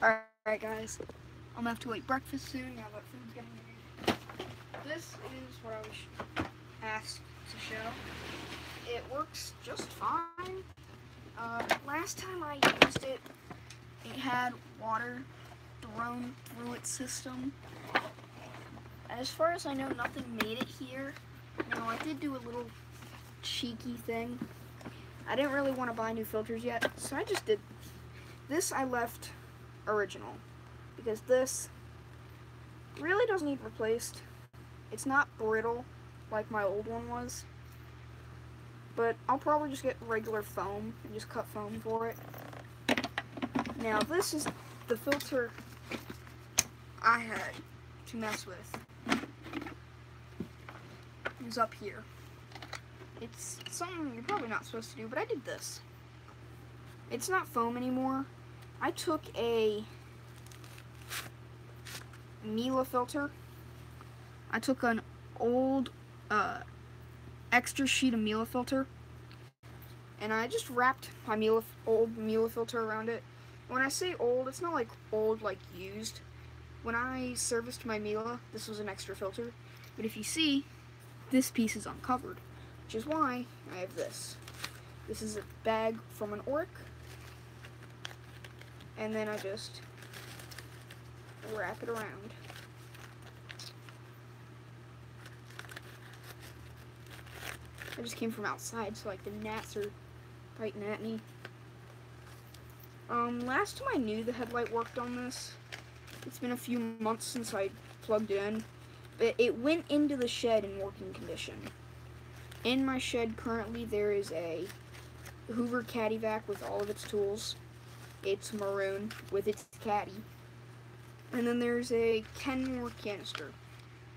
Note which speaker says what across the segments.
Speaker 1: Alright guys, I'm gonna have to eat breakfast soon now that food's getting ready. This is what I was asked to show. It works just fine. Last time I used it, it had water thrown through its system. As far as I know, nothing made it here. Now, I did do a little cheeky thing. I didn't really want to buy new filters yet, so I just did this. I left original because this really doesn't need replaced. It's not brittle like my old one was, but I'll probably just get regular foam and just cut foam for it. Now this is the filter I had to mess with. It's up here. It's something you're probably not supposed to do, but I did this. It's not foam anymore. I took a Miele filter. I took an old extra sheet of Miele filter, and I just wrapped my old Miele filter around it. When I say old, it's not like old like used. When I serviced my Miele, this was an extra filter, but if you see, this piece is uncovered, which is why I have this. This is a bag from an Oreck, and then I just wrap it around. I just came from outside, so like the gnats are biting at me. Last time I knew the headlight worked on this, it's been a few months since I plugged it in, but it went into the shed in working condition. In my shed currently there is a Hoover Caddy Vac with all of its tools. It's maroon with its caddy. And then there's a Kenmore canister.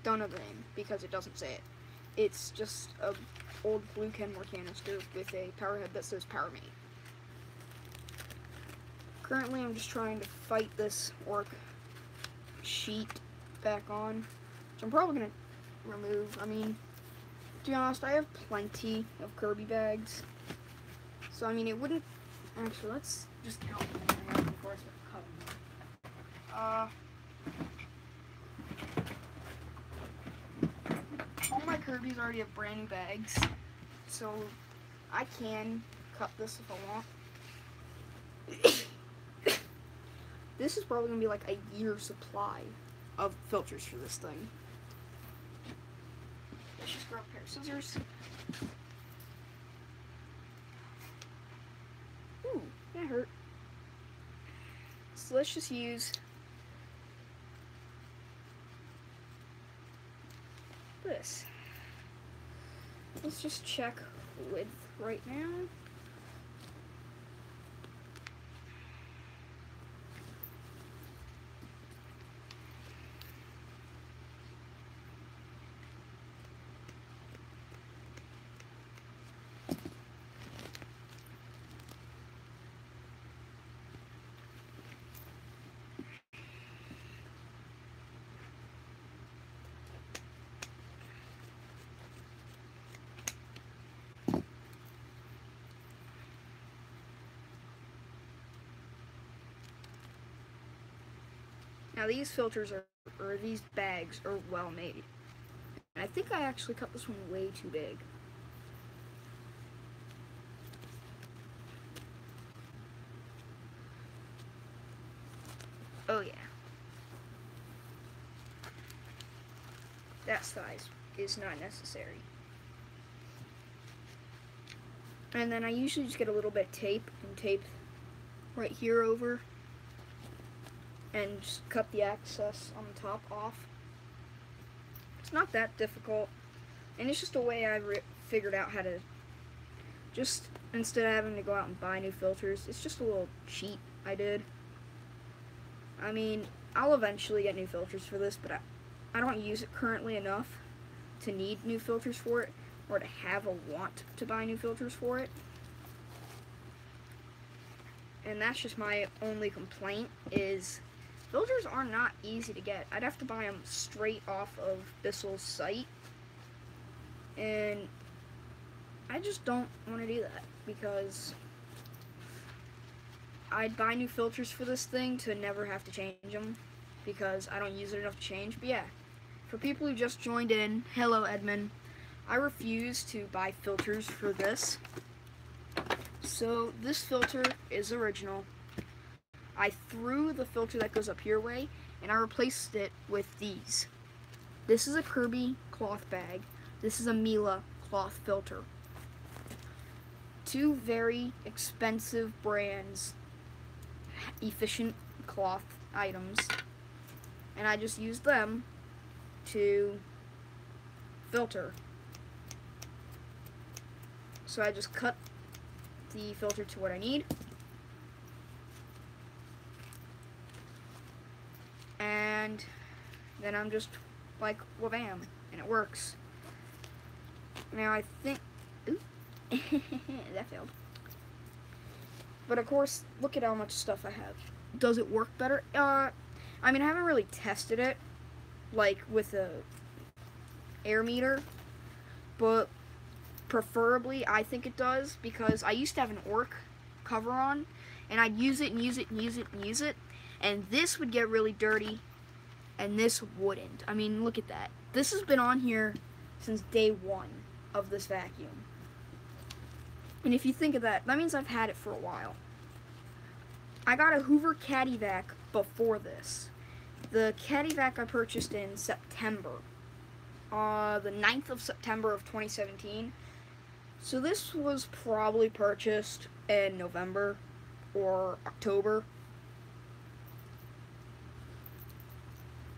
Speaker 1: Don't know the name because it doesn't say it. It's just a old blue Kenmore canister with a power head that says PowerMate. Currently I'm just trying to fight this Oreck sheet back on, which I'm probably going to remove. I mean, to be honest, I have plenty of Kirby bags. So, I mean, it wouldn't... Actually, let's just count them before I start cutting. All my Kirby's already have brand new bags, so I can cut this if I want. This is probably going to be like a year's supply of filters for this thing. Let's just grab a pair of scissors. Ooh, that hurt. So let's just use this. Let's just check width right now. Now these filters or these bags are well made. And I think I actually cut this one way too big. Oh yeah. That size is not necessary. And then I usually just get a little bit of tape and tape right here over and just cut the excess on the top off. It's not that difficult, and it's just a way I figured out how to just, instead of having to go out and buy new filters, it's just a little cheat I did. I mean, I'll eventually get new filters for this, but I don't use it currently enough to need new filters for it, or to have a want to buy new filters for it. And that's just my only complaint, is filters are not easy to get. I'd have to buy them straight off of Bissell's site, and I just don't want to do that because I'd buy new filters for this thing to never have to change them because I don't use it enough to change. But yeah, for people who just joined in, hello Edmund. I refuse to buy filters for this. So this filter is original. I threw the filter that goes up here away and I replaced it with these. This is a Kirby cloth bag. This is a Miele cloth filter. Two very expensive brands, efficient cloth items, and I just used them to filter. So I just cut the filter to what I need, and then I'm just like wha-bam, and it works. Now I think, ooh, that failed. But of course, look at how much stuff I have. Does it work better? I mean, I haven't really tested it, like with a air meter, but preferably I think it does, because I used to have an Orc cover on, and I'd use it and use it and use it and use it, and this would get really dirty, and this wouldn't. I mean, look at that. This has been on here since day one of this vacuum. And if you think of that, that means I've had it for a while. I got a Hoover CaddyVac before this. The CaddyVac I purchased in September. The 9th of September of 2017. So this was probably purchased in November or October.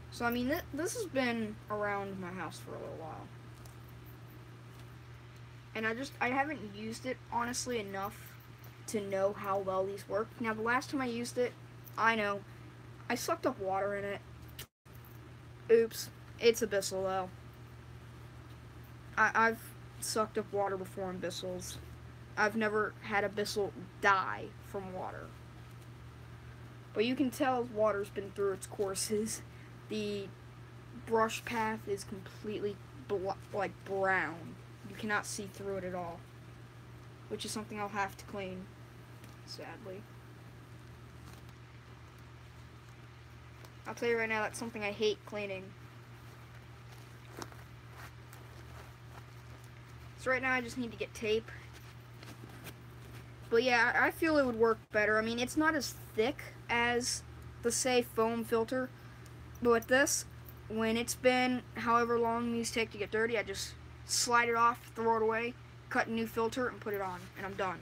Speaker 1: So I mean, this has been around my house for a little while. And I haven't used it, honestly, enough to know how well these work. Now, the last time I used it, I know, I sucked up water in it. Oops. It's a Bissell, though. I've sucked up water before in Bissells. I've never had a Bissell die from water. But you can tell water's been through its courses. The brush path is completely like brown. You cannot see through it at all, which is something I'll have to clean, sadly. I'll tell you right now, that's something I hate cleaning. So right now I just need to get tape. But yeah, I feel it would work better. I mean, it's not as thick as the, say, foam filter, but with this, when it's been however long these take to get dirty, I just slide it off, throw it away, cut a new filter, and put it on, and I'm done.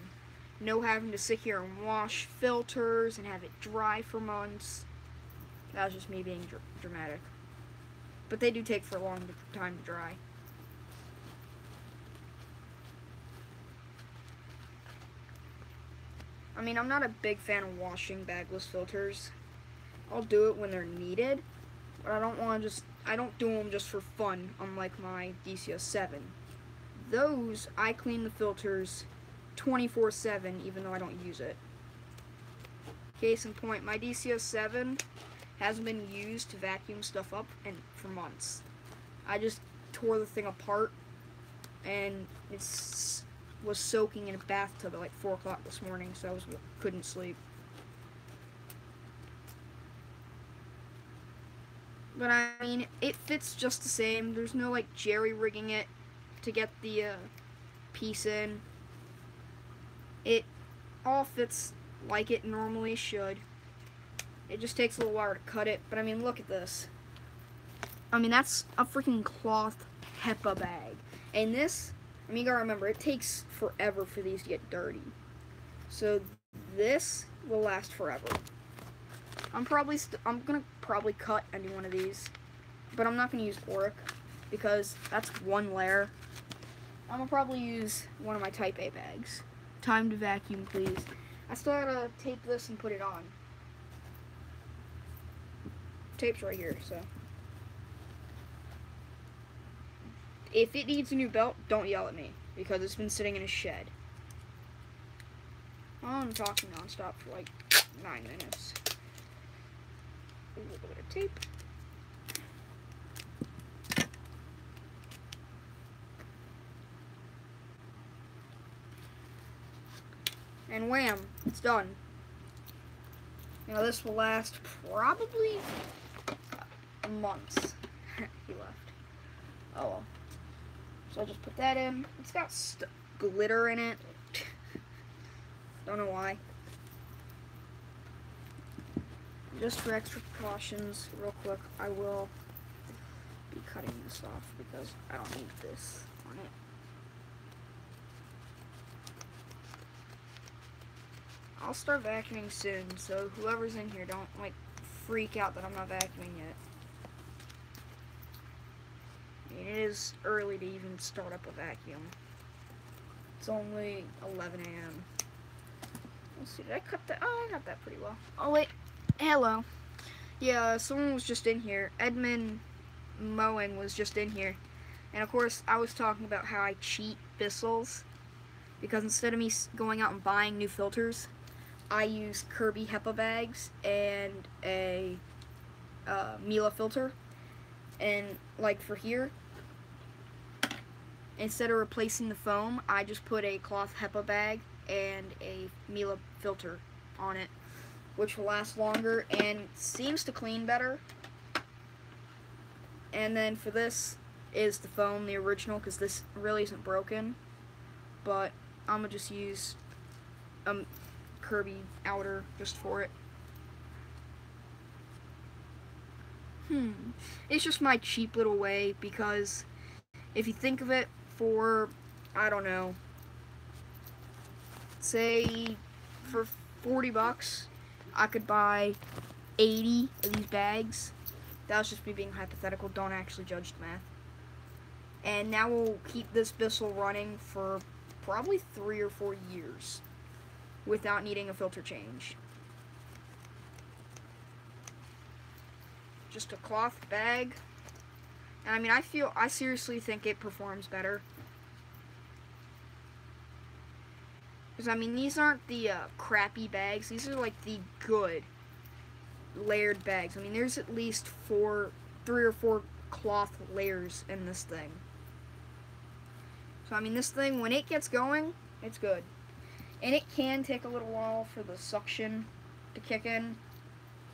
Speaker 1: No having to sit here and wash filters and have it dry for months. That was just me being dramatic. But they do take for a long time to dry. I mean, I'm not a big fan of washing bagless filters. I'll do it when they're needed, but I don't do them just for fun, unlike my DCS-7. Those, I clean the filters 24/7, even though I don't use it. Case in point, my DCS-7 hasn't been used to vacuum stuff up for months. I just tore the thing apart, and it was soaking in a bathtub at like 4 o'clock this morning, so I couldn't sleep. But I mean, it fits just the same. There's no like jerry-rigging it to get the piece in. It all fits like it normally should. It just takes a little while to cut it. But I mean, look at this. I mean, that's a freaking cloth HEPA bag. And this, I mean, you gotta remember, it takes forever for these to get dirty. So this will last forever. I'm gonna probably cut any one of these, but I'm not gonna use Oric because that's one layer. I'm gonna probably use one of my Type A bags. Time to vacuum, please. I still gotta tape this and put it on. Tape's right here, so. If it needs a new belt, don't yell at me because it's been sitting in a shed. I'm talking nonstop for like 9 minutes. A little bit of tape. And wham, it's done. Now this will last probably months. He left. Oh well. So I'll just put that in. It's got glitter in it. Don't know why. Just for extra precautions, real quick, I will be cutting this off because I don't need this on it. I'll start vacuuming soon, so whoever's in here, don't like freak out that I'm not vacuuming yet. I mean, it is early to even start up a vacuum. It's only 11 a.m. Let's see, did I cut that? Oh, I got that pretty well. Oh wait, hello. Yeah, someone was just in here. Edmund Moen was just in here. And of course, I was talking about how I cheat Bissell's. Because instead of me going out and buying new filters, I use Kirby HEPA bags and a Miele filter. And like for here, instead of replacing the foam, I just put a cloth HEPA bag and a Miele filter on it, which will last longer and seems to clean better. And then for this is the foam, the original, because this really isn't broken. But I'm going to just use Kirby outer just for it. It's just my cheap little way, because if you think of it, for, I don't know, say for 40 bucks, I could buy 80 of these bags. That was just me being hypothetical, don't actually judge the math. And now we'll keep this Bissell running for probably 3 or 4 years without needing a filter change. Just a cloth bag. And I mean, I seriously think it performs better. Because I mean, these aren't the crappy bags. These are like the good layered bags. I mean, there's at least 3 or 4 cloth layers in this thing. So I mean, this thing, when it gets going, it's good. And it can take a little while for the suction to kick in,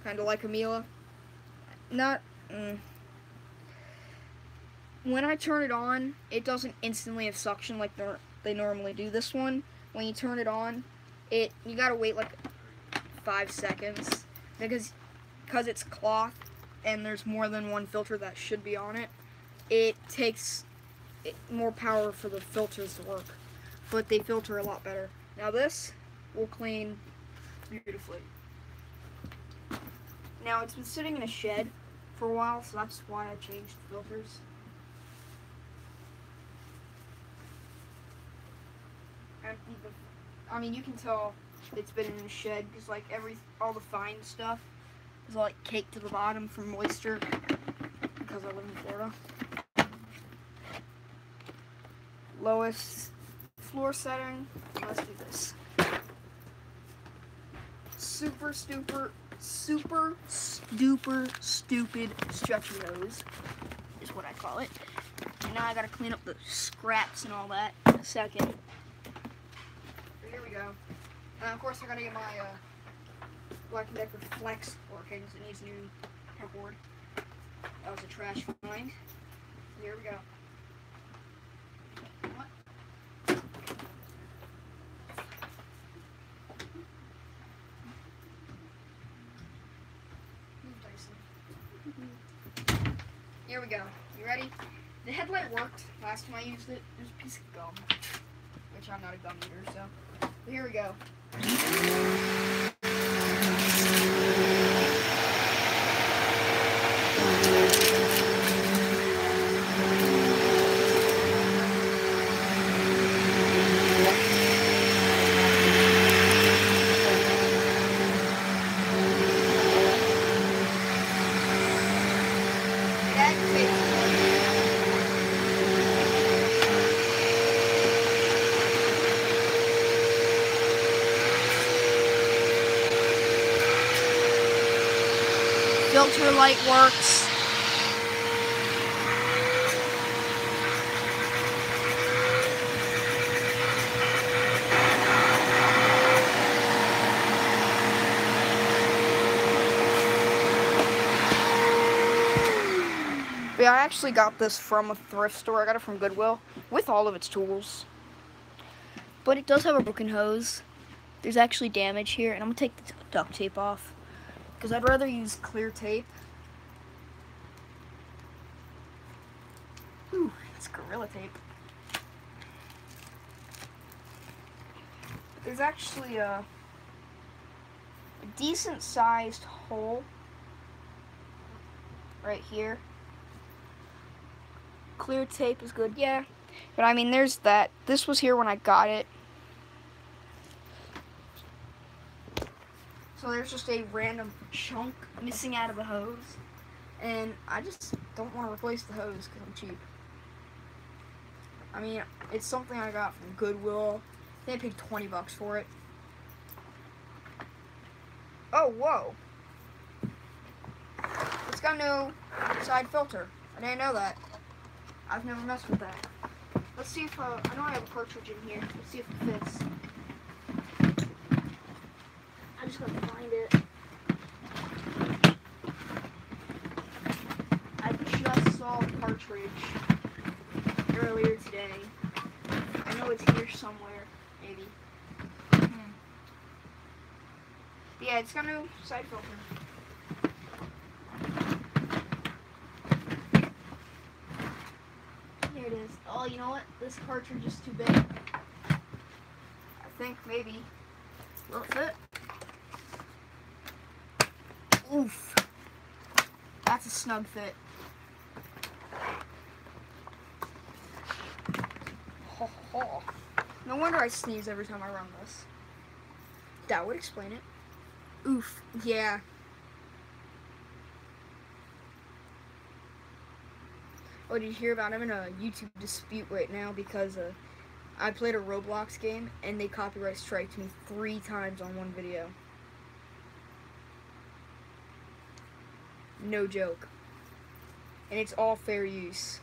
Speaker 1: kind of like a Miele. When I turn it on, it doesn't instantly have suction like they normally do. This one, when you turn it on, you gotta wait like 5 seconds because it's cloth and there's more than one filter that should be on it. It takes more power for the filters to work, but they filter a lot better. Now this will clean beautifully. Now it's been sitting in a shed for a while, so that's why I changed the filters. I mean, you can tell it's been in a shed because like all the fine stuff is like caked to the bottom from moisture because I live in Florida. Lowest floor setting. Let's do this. Super duper stupid stretchy hose is what I call it. And now I gotta clean up the scraps and all that in a second. So here we go. And of course I gotta get my Black & Decker Flex working because it needs new headboard. That was a trash find. Here we go. What? Here we go. You ready? The headlight worked last time I used it. There's a piece of gum, which I'm not a gum eater, so. But here we go. Filter light works. But yeah, I actually got this from a thrift store. I got it from Goodwill with all of its tools. But it does have a broken hose. There's actually damage here, and I'm going to take the duct tape off because I'd rather use clear tape. Ooh, it's Gorilla Tape. There's actually a decent sized hole right here. Clear tape is good, yeah. But I mean, there's that. This was here when I got it. So there's just a random chunk missing out of the hose. And I just don't want to replace the hose because I'm cheap. I mean, it's something I got from Goodwill. They paid $20 for it. Oh, whoa. It's got no side filter. I didn't know that. I've never messed with that. Let's see if, I know I have a cartridge in here. Let's see if it fits. I just gotta find it. I just saw the cartridge earlier today. I know it's here somewhere, maybe. Yeah, it's got no side filter. Here it is. Oh, you know what? This cartridge is too big. I think maybe. Will it fit? Oof. That's a snug fit. Ho, ho. No wonder I sneeze every time I run this. That would explain it. Oof. Yeah. Oh, did you hear about? I'm in a YouTube dispute right now because I played a Roblox game and they copyright striked me 3 times on one video. No joke. And it's all fair use.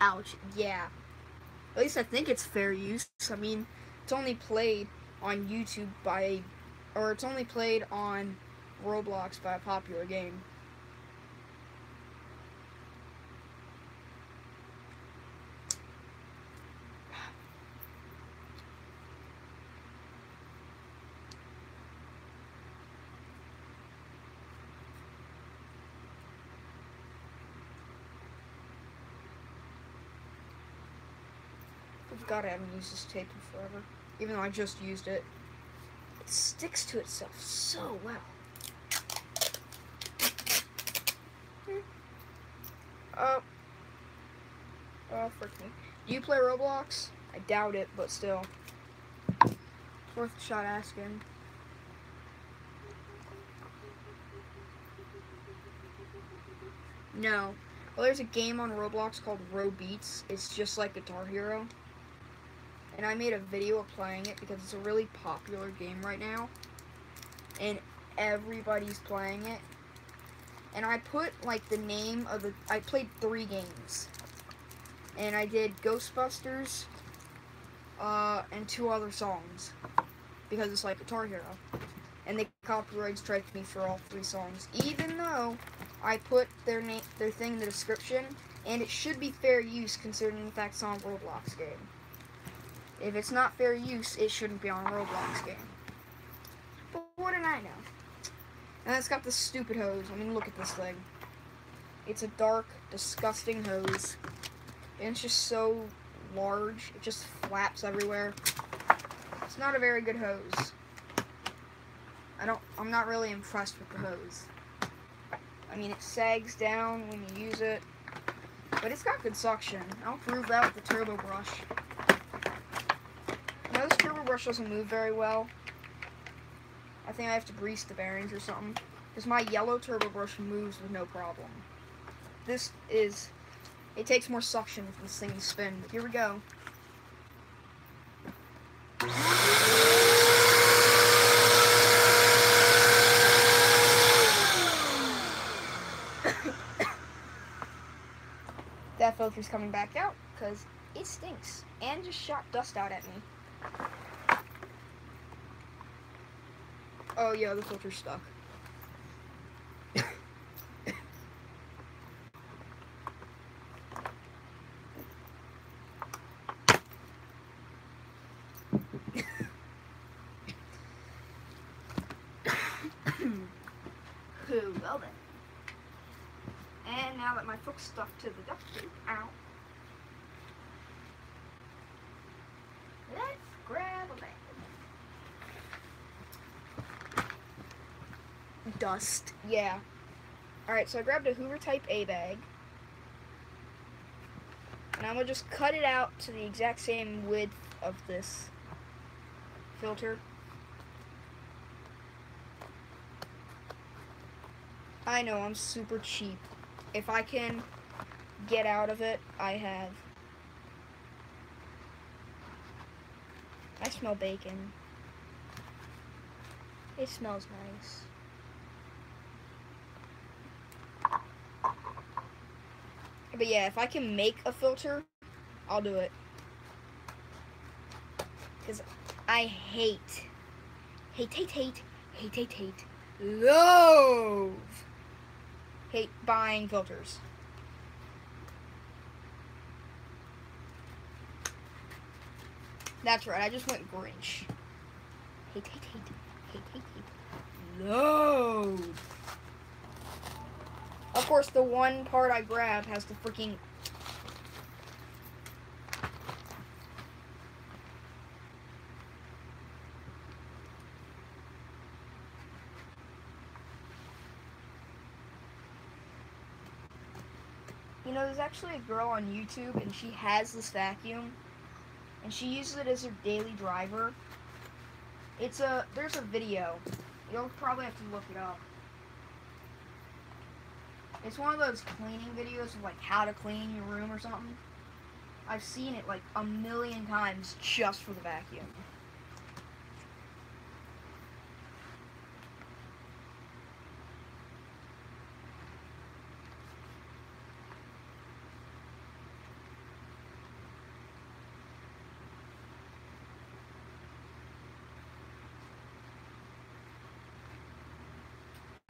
Speaker 1: Ouch. Yeah. At least I think it's fair use. I mean, it's only played on YouTube by, or it's only played on Roblox by a popular game. God, I haven't used this tape in forever. Even though I just used it. It sticks to itself so well. Oh, frick me. Do you play Roblox? I doubt it, but still. It's worth a shot asking. No. Well, there's a game on Roblox called Robeats. It's just like Guitar Hero. And I made a video of playing it because it's a really popular game right now. And everybody's playing it. And I put, like, the name of the... I played 3 games. And I did Ghostbusters, and 2 other songs. Because it's like Guitar Hero. And they copyright strike me for all 3 songs. Even though I put their thing in the description. And it should be fair use considering the fact it's on a Roblox game. If it's not fair use, it shouldn't be on a Roblox game. But what did I know? And it's got this stupid hose. I mean, look at this thing. It's a dark, disgusting hose. And it's just so large. It just flaps everywhere. It's not a very good hose. I'm not really impressed with the hose. I mean, it sags down when you use it. But it's got good suction. I'll prove that with the turbo brush. Now, this turbo brush doesn't move very well. I think I have to grease the bearings or something. Because my yellow turbo brush moves with no problem. It takes more suction for this thing to spin. But here we go. That filter's coming back out because it stinks and just shot dust out at me. Oh yeah, the filter's stuck. Well then. And now that my foot's stuck to the duct tape, ow. Let's grab a bag. Dust, yeah. Alright, so I grabbed a Hoover Type A bag. And I'm going to just cut it out to the exact same width of this filter. I know, I'm super cheap. If I can get out of it, I have. I smell bacon. It smells nice. But yeah, if I can make a filter, I'll do it. Because I hate, love hate buying filters. That's right, I just went Grinch. Hate, love. Of course, the one part I grab has the freaking... You know, there's actually a girl on YouTube, and she has this vacuum, and she uses it as her daily driver. There's a video. You'll probably have to look it up. It's one of those cleaning videos of like how to clean your room or something. I've seen it like a million times just for the vacuum.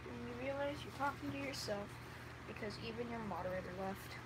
Speaker 1: And you realize you're talking to yourself. Because even your moderator left.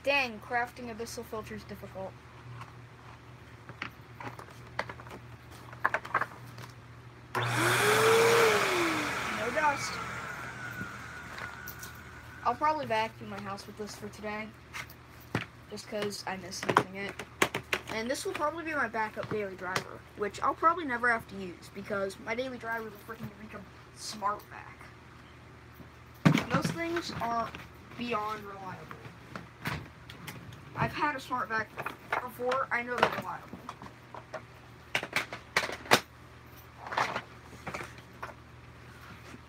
Speaker 1: Dang, crafting abyssal filter is difficult. No dust. I'll probably vacuum my house with this for today. Just because I miss using it. And this will probably be my backup daily driver. Which I'll probably never have to use. Because my daily driver is a freaking Eureka Smart Vac. Those things are beyond reliable. I've had a smart vac before, I know they're reliable.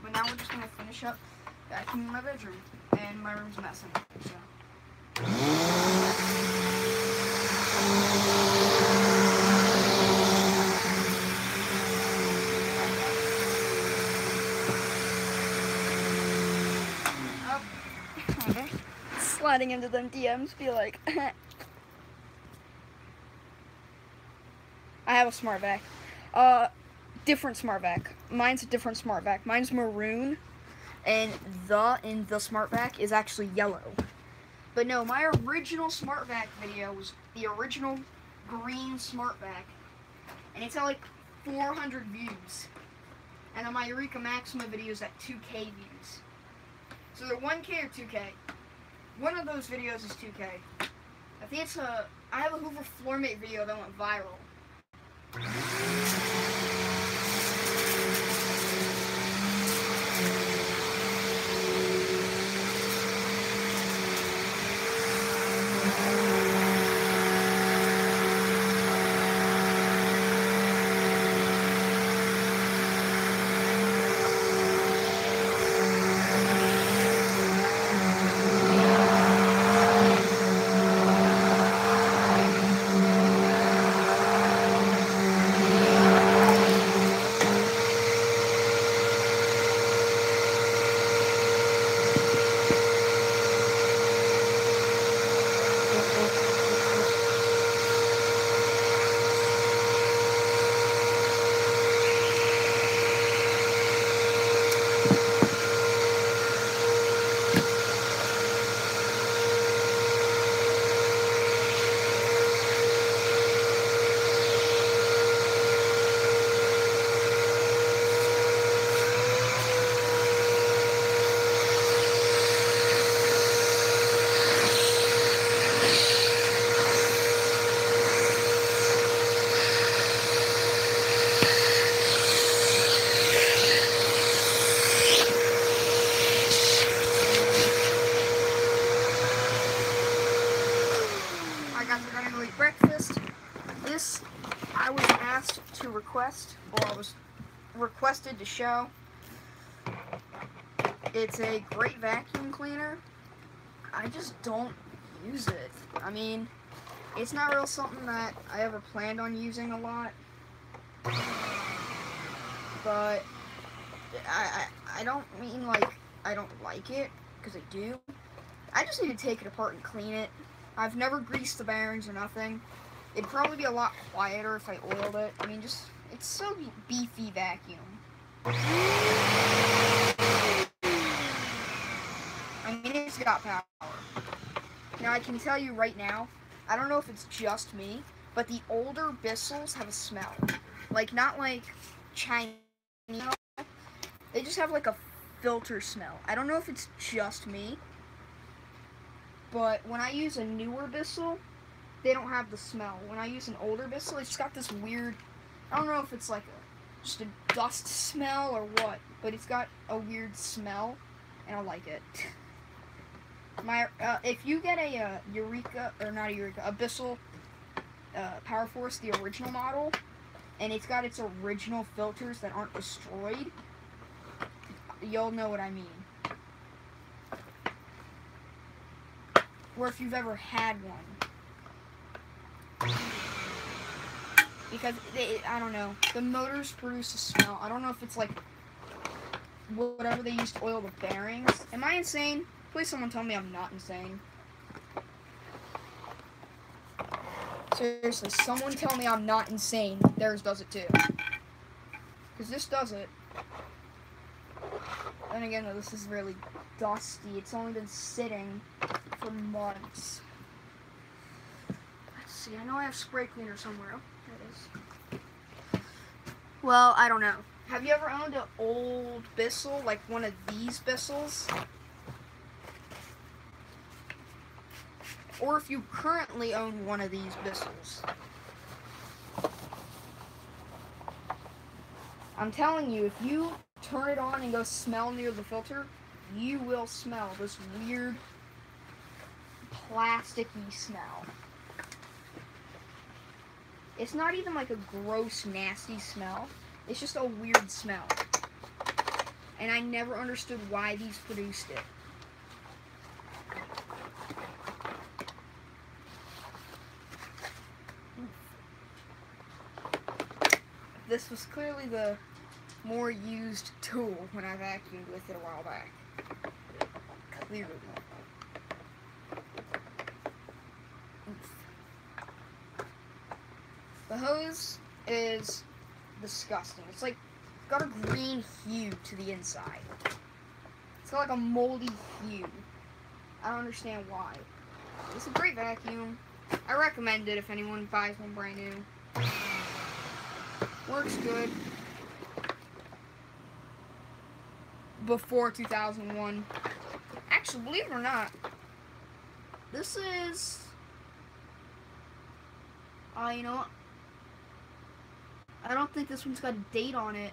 Speaker 1: But now we're just going to finish up vacuuming my bedroom, and my room's a mess anyway, so. Sliding into them DMs, be like, I have a smart vac. Different smart vac. Mine's a different smart vac. Mine's maroon, and in the smart vac is actually yellow. But no, my original smart vac video was the original green smart vac, and it's at like 400 views. And on my Eureka Maxima videos at 2K views. So they're 1K or 2K. One of those videos is 2K. I think it's I have a Hoover Floormate video that went viral. request, or I was requested to show. It's a great vacuum cleaner. I just don't use it. I mean, it's not real something that I ever planned on using a lot. But I don't mean like I don't like it, because I do. I just need to take it apart and clean it. I've never greased the bearings or nothing. It'd probably be a lot quieter if I oiled it. I mean, just, it's so beefy vacuum. I mean, it's got power. Now, I can tell you right now, I don't know if it's just me, but the older Bissells have a smell. Like, not like Chinese. They just have like a filter smell. I don't know if it's just me, but when I use a newer Bissell, they don't have the smell. When I use an older Bissell, it's just got this weird, I don't know if it's like just a dust smell or what, but it's got a weird smell, and I like it. If you get a a Bissell Power Force, the original model, and it's got its original filters that aren't destroyed, you'll know what I mean. Or if you've ever had one. Because, I don't know, the motors produce a smell. I don't know if it's like whatever they use to oil the bearings. Am I insane? Please someone tell me I'm not insane. Seriously, someone tell me I'm not insane. Theirs does it too. Because this does it. And again, this is really dusty. It's only been sitting for months. Let's see, I know I have spray cleaner somewhere. Oh, there it is. Well, I don't know. Have you ever owned an old Bissell, like one of these Bissells? Or if you currently own one of these Bissells. I'm telling you, if you turn it on and go smell near the filter, you will smell this weird plasticky smell. It's not even like a gross, nasty smell. It's just a weird smell. And I never understood why these produced it. This was clearly the more used tool when I vacuumed with it a while back. Clearly. The hose is disgusting. It's like got a green hue to the inside. It's got like a moldy hue. I don't understand why. It's a great vacuum. I recommend it if anyone buys one brand new. Works good. Before 2001. Actually, believe it or not, this is... you know what? I don't think this one's got a date on it.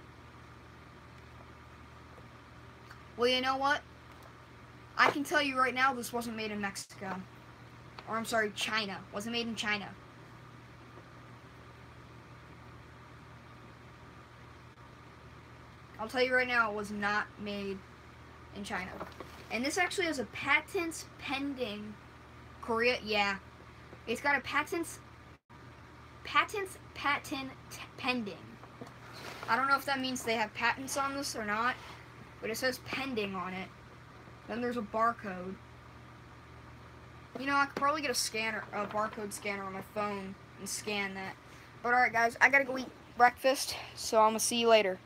Speaker 1: Well, you know what? I can tell you right now this wasn't made in Mexico. Or, I'm sorry, China. Wasn't made in China. I'll tell you right now, it was not made in China. And this actually has a patent pending. Korea, yeah. It's got a patent pending. I don't know if that means they have patents on this or not, but it says pending on it. Then there's a barcode. You know, I could probably get a barcode scanner on my phone and scan that. But alright guys, I gotta go eat breakfast, so I'm gonna see you later.